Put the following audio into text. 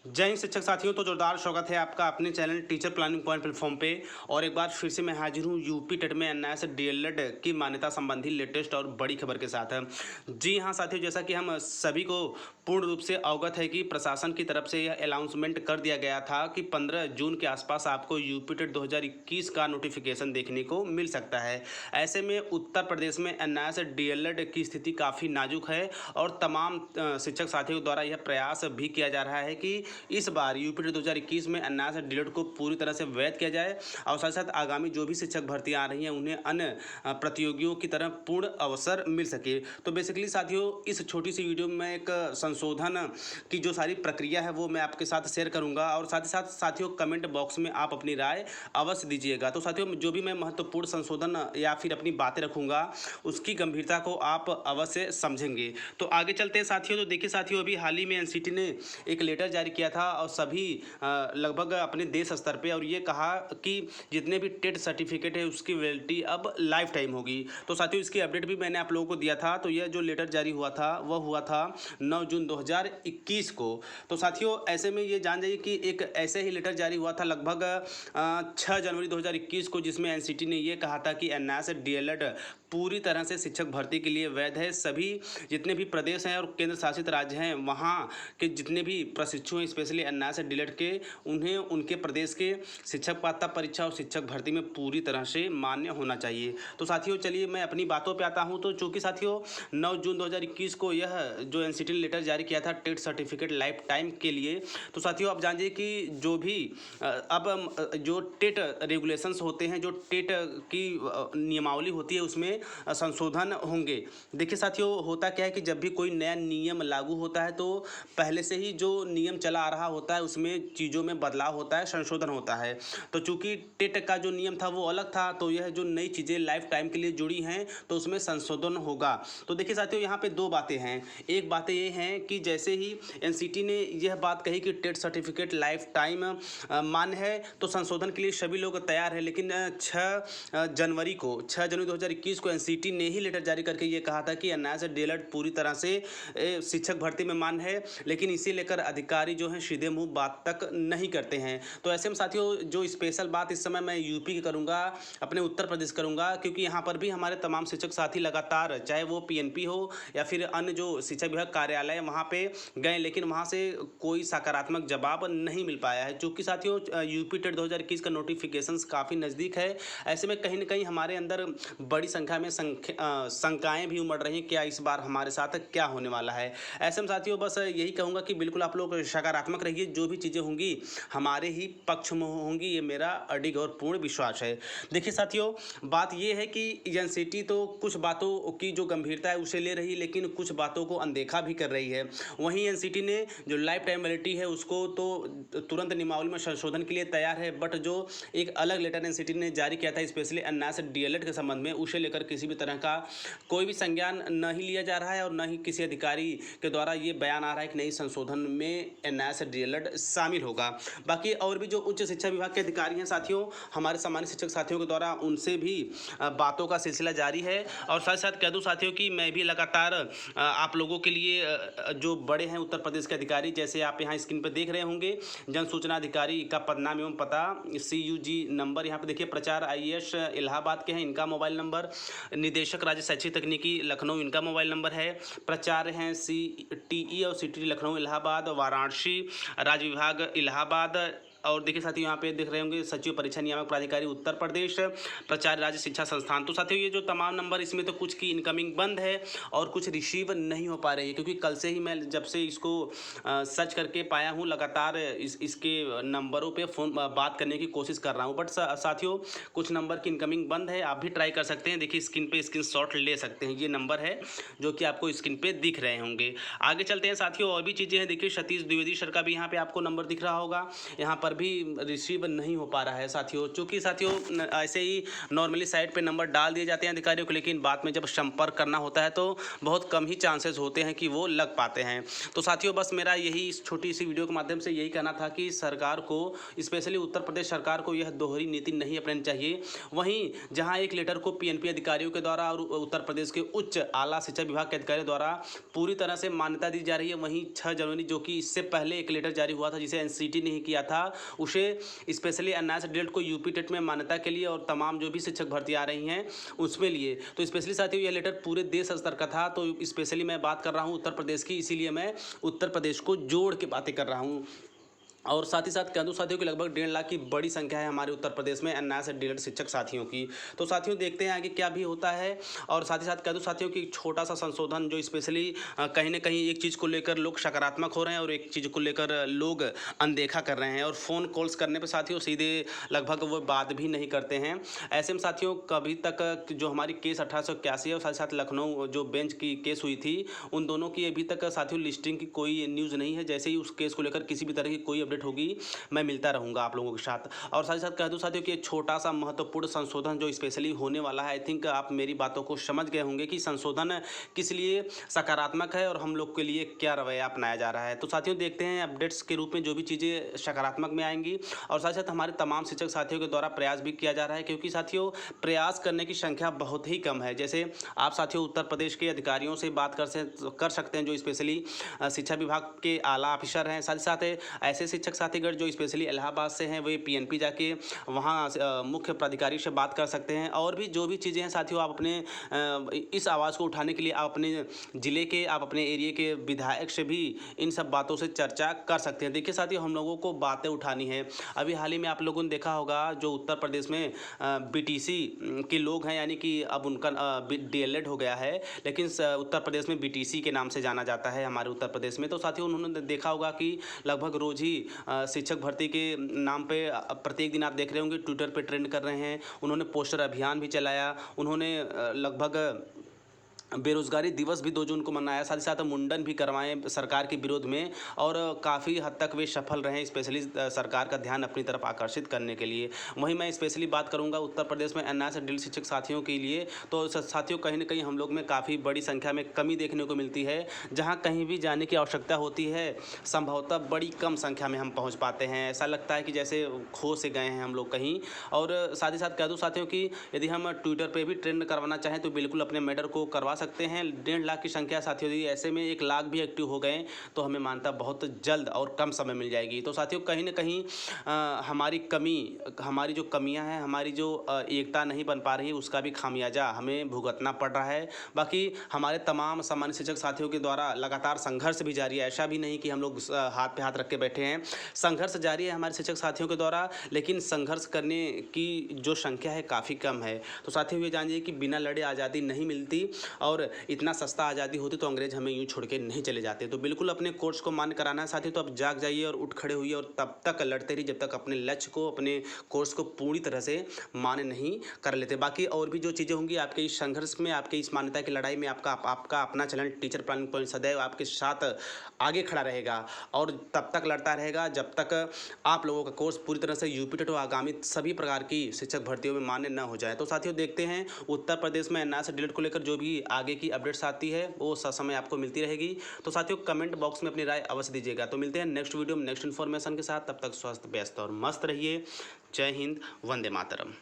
जय हिंद शिक्षक साथियों। तो जोरदार स्वागत है आपका अपने channel teacher planning point platform पे। और एक बार फिर से मैं हाजिर हूँ यूपी टेट में एनआईएस डीएलएड की मान्यता संबंधी लेटेस्ट और बड़ी खबर के साथ। जी हाँ साथियों, जैसा कि हम सभी को पूर्ण रूप से अवगत है कि प्रशासन की तरफ से यह अनाउंसमेंट कर दिया गया था कि 15 जून के आसपास आपको यूपी टेट 2021 का नोटिफिकेशन देखने को मिल सकता है। ऐसे में उत्तर प्रदेश में एनआईएस डीएलएड की स्थिति काफ़ी नाजुक है और तमाम शिक्षक साथियों द्वारा यह प्रयास भी किया जा रहा है कि इस बार यूपी टेट 2021 में एनआईएस डीएलएड को पूरी तरह से वैध किया जाए और साथ साथ आगामी जो भी शिक्षक भर्ती आ रही हैं उन्हें अन्य प्रतियोगियों की तरह पूर्ण अवसर मिल सके। तो बेसिकली साथियों, इस छोटी सी वीडियो में एक संशोधन की जो सारी प्रक्रिया है वो मैं आपके साथ शेयर करूंगा और साथ ही साथ साथियों कमेंट बॉक्स में आप अपनी राय अवश्य दीजिएगा। तो साथियों, जो भी मैं महत्वपूर्ण संशोधन या फिर अपनी बातें रखूंगा उसकी गंभीरता को आप अवश्य समझेंगे। तो आगे चलते हैं साथियों। तो देखिए साथियों, अभी हाल ही में एनसीटी ने एक लेटर जारी किया था और सभी लगभग अपने देश स्तर पे, और ये कहा कि जितने भी टेट सर्टिफिकेट है उसकी वैलिडिटी अब लाइफ टाइम होगी। तो साथियों, इसकी अपडेट भी मैंने आप लोगों को दिया था। तो यह जो लेटर जारी हुआ था वह हुआ था 9 जून 2021 को। तो साथियों, ऐसे में ये जान जाइए कि एक ऐसे ही लेटर जारी हुआ था लगभग 6 जनवरी 2021 को, जिसमें एनसीटी ने ये कहा था कि एनआईएस डीएलएड पूरी तरह से शिक्षक भर्ती के लिए वैध है। सभी जितने भी प्रदेश हैं और केंद्र शासित राज्य हैं वहाँ के जितने भी प्रशिक्षु हैं स्पेशली एनआईएस डीएलएड के, उन्हें उनके प्रदेश के शिक्षक पात्रता परीक्षा और शिक्षक भर्ती में पूरी तरह से मान्य होना चाहिए। तो साथियों चलिए मैं अपनी बातों पे आता हूँ। तो चूँकि साथियों 9 जून 2021 को यह जो एनसीटी ने लेटर जारी किया था टेट सर्टिफिकेट लाइफ टाइम के लिए, तो साथियों आप जानिए कि जो भी अब जो टेट रेगुलेशंस होते हैं, जो टेट की नियमावली होती है उसमें संशोधन होंगे। देखिए साथियों, होता क्या है कि जब भी कोई नया नियम लागू होता है तो पहले से ही जो नियम चला आ रहा होता है उसमें चीज़ों में बदलाव होता है, संशोधन होता है। तो चूंकि टेट का जो नियम था वो अलग था, तो यह जो नई चीज़ें लाइफ टाइम के लिए जुड़ी हैं तो उसमें संशोधन होगा। तो देखिए साथियों, यहाँ पे दो बातें हैं। एक बात ये हैं कि जैसे ही एनसीटी ने यह बात कही कि टेट सर्टिफिकेट लाइफ टाइम मान्य है तो संशोधन के लिए सभी लोग तैयार हैं। लेकिन 6 जनवरी 2021 को एनसीटी ने ही लेटर जारी करके ये कहा था कि एनआईएस डीएलएड पूरी तरह से शिक्षक भर्ती में मान्य है, लेकिन इसे लेकर अधिकारी जो हैं सीधे मुंह बात तक नहीं करते हैं। तो ऐसे में साथियों, जो स्पेशल बात इस समय मैं यूपी की करूंगा, अपने उत्तर प्रदेश करूंगा, क्योंकि यहाँ पर भी हमारे तमाम शिक्षक साथी लगातार, चाहे वो पीएनपी हो या फिर अन्य जो शिक्षा विभाग कार्यालय वहाँ पे गए, लेकिन वहाँ से कोई सकारात्मक जवाब नहीं मिल पाया है। चूँकि साथियों यूपी टेट 2021 का नोटिफिकेशन काफ़ी नज़दीक है। ऐसे में कहीं ना कहीं हमारे अंदर बड़ी संख्या में शंकाएँ भी उमड़ रही हैं, क्या इस बार हमारे साथ क्या होने वाला है। ऐसे में साथियों बस यही कहूँगा कि बिल्कुल आप लोग सकारात्मक रहिए, जो भी चीज़ें होंगी हमारे ही पक्ष में होंगी, ये मेरा अडिग और पूर्ण विश्वास है। देखिए साथियों, बात ये है कि एनसीटी तो कुछ बातों की जो गंभीरता है उसे ले रही, लेकिन कुछ बातों को अनदेखा भी कर रही है। वहीं एनसीटी ने जो लाइफ टाइम वैलिडिटी है उसको तो तुरंत नियमावली में संशोधन के लिए तैयार है, बट जो एक अलग लेटर एनसीटी ने जारी किया था स्पेशली एनआईएस डीएलएड के संबंध में, उसे लेकर किसी भी तरह का कोई भी संज्ञान नहीं लिया जा रहा है और न ही किसी अधिकारी के द्वारा ये बयान आ रहा है कि नई संशोधन में एनआईएस डीएलएड शामिल होगा। बाकी और भी जो उच्च शिक्षा विभाग के अधिकारी हैं साथियों, हमारे सामान्य शिक्षक साथियों के द्वारा उनसे भी बातों का सिलसिला जारी है। और साथ साथ कह दूं साथियों कि मैं भी लगातार आप लोगों के लिए जो बड़े हैं उत्तर प्रदेश के अधिकारी, जैसे आप यहाँ स्क्रीन पर देख रहे होंगे, जन सूचना अधिकारी का पदनाम एवं पता, CUG नंबर यहाँ पे देखिए, प्रचार IAS इलाहाबाद के हैं, इनका मोबाइल नंबर, निदेशक राज्य शैक्षिक तकनीकी लखनऊ, इनका मोबाइल नंबर है, प्राचार्य हैं CTE और CTE लखनऊ इलाहाबाद, वाराणसी राज्य विभाग इलाहाबाद, और देखिए साथियों यहाँ पे देख रहे होंगे सचिव परीक्षा नियामक प्राधिकारी उत्तर प्रदेश, प्राचार्य राज्य शिक्षा संस्थान। तो साथियों ये जो तमाम नंबर, इसमें तो कुछ की इनकमिंग बंद है और कुछ रिसीव नहीं हो पा रही है, क्योंकि कल से ही मैं जब से इसको सर्च करके पाया हूँ लगातार इसके नंबरों पे फ़ोन बात करने की कोशिश कर रहा हूँ, बट साथियों कुछ नंबर की इनकमिंग बंद है। आप भी ट्राई कर सकते हैं, देखिए स्क्रीन पे स्क्रीनशॉट ले सकते हैं, ये नंबर है जो कि आपको स्क्रीन पे दिख रहे होंगे। आगे चलते हैं साथियों, और भी चीज़ें हैं। देखिए सतीश द्विवेदी सर का भी यहाँ पे आपको नंबर दिख रहा होगा, यहाँ पर पर भी रिसीव नहीं हो पा रहा है साथियों। चूँकि साथियों ऐसे ही नॉर्मली साइट पे नंबर डाल दिए जाते हैं अधिकारियों को, लेकिन बाद में जब संपर्क करना होता है तो बहुत कम ही चांसेस होते हैं कि वो लग पाते हैं। तो साथियों बस मेरा यही इस छोटी सी वीडियो के माध्यम से यही कहना था कि सरकार को, स्पेशली उत्तर प्रदेश सरकार को, यह दोहरी नीति नहीं अपनानी चाहिए। वहीं जहां एक लेटर को पीएनपी अधिकारियों के द्वारा और उत्तर प्रदेश के उच्च आला शिक्षा विभाग के अधिकारियों द्वारा पूरी तरह से मान्यता दी जा रही है, वहीं 6 जनवरी जो कि इससे पहले एक लेटर जारी हुआ था जिसे एनसीटी ने ही किया था, उसे स्पेशली एनआईएस डीएलएड को यूपी टेट में मान्यता के लिए और तमाम जो भी शिक्षक भर्ती आ रही हैं उसमें लिए। तो स्पेशली साथियों यह लेटर पूरे देश स्तर का था, तो स्पेशली मैं बात कर रहा हूँ उत्तर प्रदेश की, इसीलिए मैं उत्तर प्रदेश को जोड़ के बातें कर रहा हूँ। और साथ ही साथ कह दूँ साथियों की लगभग 1.5 लाख की बड़ी संख्या है हमारे उत्तर प्रदेश में एनआईएस डीएलएड शिक्षक साथियों की। तो साथियों देखते हैं आगे क्या भी होता है। और साथ ही साथ कह दूँ साथियों की छोटा सा संशोधन जो स्पेशली कहीं ना कहीं एक चीज़ को लेकर लोग सकारात्मक हो रहे हैं और एक चीज़ को लेकर लोग अनदेखा कर रहे हैं, और फ़ोन कॉल्स करने पर साथियों सीधे लगभग वो बात भी नहीं करते हैं। ऐसे में साथियों कभी तक जो हमारी केस 1881 है और साथ ही साथ लखनऊ जो बेंच की केस हुई थी, उन दोनों की अभी तक साथियों लिस्टिंग की कोई न्यूज़ नहीं है। जैसे ही उस केस को लेकर किसी भी तरह की कोई अपडेट होगी मैं मिलता रहूँगा आप लोगों के साथ। और साथ ही साथ कह दूँ साथियों कि एक छोटा सा महत्वपूर्ण संशोधन जो स्पेशली होने वाला है, आई थिंक आप मेरी बातों को समझ गए होंगे कि संशोधन किस लिए सकारात्मक है और हम लोग के लिए क्या रवैया अपनाया जा रहा है। तो साथियों देखते हैं अपडेट्स के रूप में जो भी चीज़ें सकारात्मक में आएंगी। और साथ ही साथ हमारे तमाम शिक्षक साथियों के द्वारा प्रयास भी किया जा रहा है, क्योंकि साथियों प्रयास करने की संख्या बहुत ही कम है। जैसे आप साथियों उत्तर प्रदेश के अधिकारियों से बात कर सकते हैं जो स्पेशली शिक्षा विभाग के आला ऑफिसर हैं। साथ ही साथ ऐसे शिक्षक साथीगण जो स्पेशली इलाहाबाद से हैं, वे पीएनपी जाके वहाँ मुख्य प्राधिकारी से बात कर सकते हैं। और भी जो भी चीज़ें हैं साथियों, आप अपने इस आवाज़ को उठाने के लिए आप अपने ज़िले के, आप अपने एरिया के विधायक से भी इन सब बातों से चर्चा कर सकते हैं। देखिए साथियों हम लोगों को बातें उठानी है। अभी हाल ही में आप लोगों ने देखा होगा जो उत्तर प्रदेश में बीटीसी के लोग हैं, यानी कि अब उनका डीएलएड हो गया है, लेकिन उत्तर प्रदेश में बीटीसी के नाम से जाना जाता है हमारे उत्तर प्रदेश में। तो साथियों उन्होंने देखा होगा कि लगभग रोज़ ही शिक्षक भर्ती के नाम पे प्रत्येक दिन आप देख रहे होंगे ट्विटर पे ट्रेंड कर रहे हैं। उन्होंने पोस्टर अभियान भी चलाया, उन्होंने लगभग बेरोजगारी दिवस भी 2 जून को मनाया, साथ ही साथ मुंडन भी करवाएं सरकार के विरोध में, और काफ़ी हद तक वे सफल रहे स्पेशली सरकार का ध्यान अपनी तरफ आकर्षित करने के लिए। वहीं मैं स्पेशली बात करूंगा उत्तर प्रदेश में एनआईएस डीएलएड शिक्षक साथियों के लिए। तो साथियों कहीं ना कहीं हम लोग में काफ़ी बड़ी संख्या में कमी देखने को मिलती है। जहाँ कहीं भी जाने की आवश्यकता होती है संभवतः बड़ी कम संख्या में हम पहुँच पाते हैं, ऐसा लगता है कि जैसे खो से गए हैं हम लोग कहीं। और साथ ही साथ कह दूँ साथियों कि यदि हम ट्विटर पर भी ट्रेंड करवाना चाहें तो बिल्कुल अपने मैटर को करवा सकते हैं। 1.5 लाख की संख्या साथियों, यदि ऐसे में 1 लाख भी एक्टिव हो गए तो हमें मानता बहुत जल्द और कम समय मिल जाएगी। तो साथियों कहीं ना कहीं हमारी जो कमियां हैं, हमारी जो एकता नहीं बन पा रही है, उसका भी खामियाजा हमें भुगतना पड़ रहा है। बाकी हमारे तमाम सामान्य शिक्षक साथियों के द्वारा लगातार संघर्ष भी जारी है, ऐसा भी नहीं कि हम लोग हाथ पे हाथ रख के बैठे हैं। संघर्ष जारी है हमारे शिक्षक साथियों के द्वारा, लेकिन संघर्ष करने की जो संख्या है काफ़ी कम है। तो साथियों ये जानिए कि बिना लड़े आज़ादी नहीं मिलती, और इतना सस्ता आज़ादी होती तो अंग्रेज हमें यूँ छोड़ के नहीं चले जाते। तो बिल्कुल अपने कोर्स को मान्य कराना है साथियों। तो अब जाग जाइए और उठ खड़े हुई और तब तक लड़ते रहिए जब तक अपने लक्ष्य को, अपने कोर्स को पूरी तरह से मान्य नहीं कर लेते। बाकी और भी जो चीज़ें होंगी आपके इस संघर्ष में, आपके इस मान्यता की लड़ाई में, आपका अपना चैनल टीचर प्लानिंग पॉइंट सदैव आपके साथ आगे खड़ा रहेगा और तब तक लड़ता रहेगा जब तक आप लोगों का कोर्स पूरी तरह से यूपी टेट और आगामी सभी प्रकार की शिक्षक भर्तियों में मान्य न हो जाए। तो साथियों देखते हैं उत्तर प्रदेश में एनआईएस डीएलएड को लेकर जो भी आगे की अपडेट्स आती है वो समय आपको मिलती रहेगी। तो साथियों कमेंट बॉक्स में अपनी राय अवश्य दीजिएगा। तो मिलते हैं नेक्स्ट वीडियो में नेक्स्ट इन्फॉर्मेशन के साथ, तब तक स्वस्थ व्यस्त और मस्त रहिए। जय हिंद, वंदे मातरम।